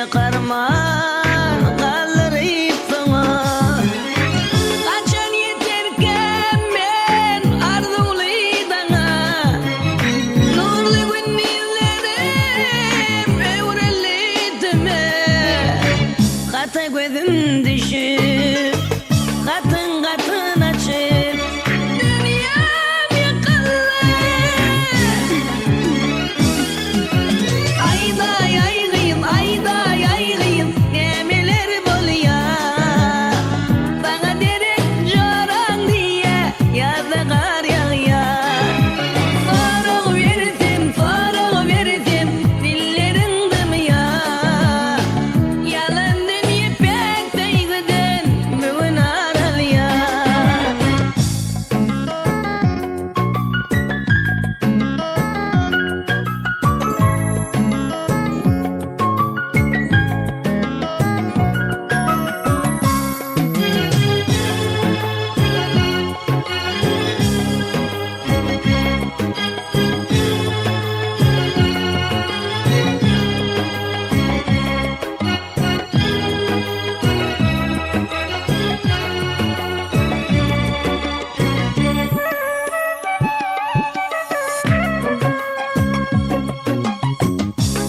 karman kaldırıp sana. Kaçan yeterken ben arzulu dana. Nurlu günlerim evrelitme. Kata gözüm düşüp katın katın açıp dünyam yıkılır. Ayday aygıyım, ayday aygıyım, nemeler boluyor. Bana derek joran diye yazda kar yağıyor. Faruk verdim, dillerin dımıyor. Yalan dünya pek değgiden bugün aralıyor.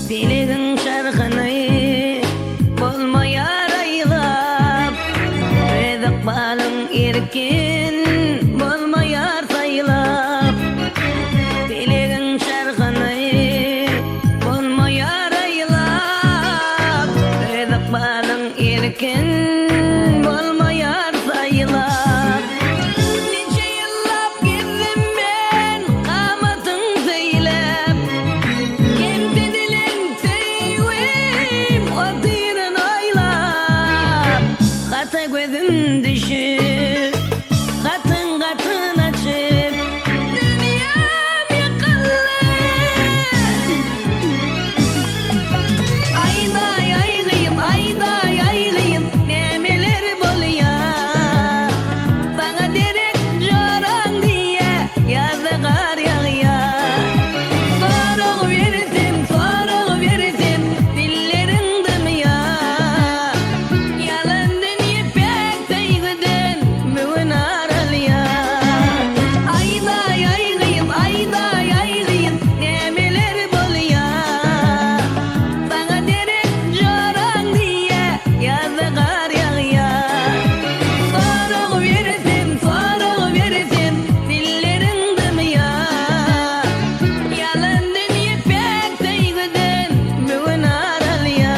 Diligin şarkını bulmayar aylap. Rezik balın erkin bulmayar saylap. Diligin şarkını bulmayar aylap. Rezik balın erkin bulmayar saylap. Nice yıllap gezdim ben kamatın zeylep. Kendi dilim sevim o dirin oylap. Kata gözüm düşüp katın katın açıp dünyam yıkılır. Ayday aygıyım, ayday aygıyım, nemeler boluyor. Bana derek joran diye yazda kar yağıyor. Faruk verdim, dillerin dımıyor. Yalan dünya pek değgiden bugün aralıyor. Ayday aygıyım, ayday aygıyım, nemeler boluyor. Bana derek joran diye yazda kar yağıyor. Faruk verdim, dillerin dımıyor. Yalan dünya pek değgiden bugün aralıyor.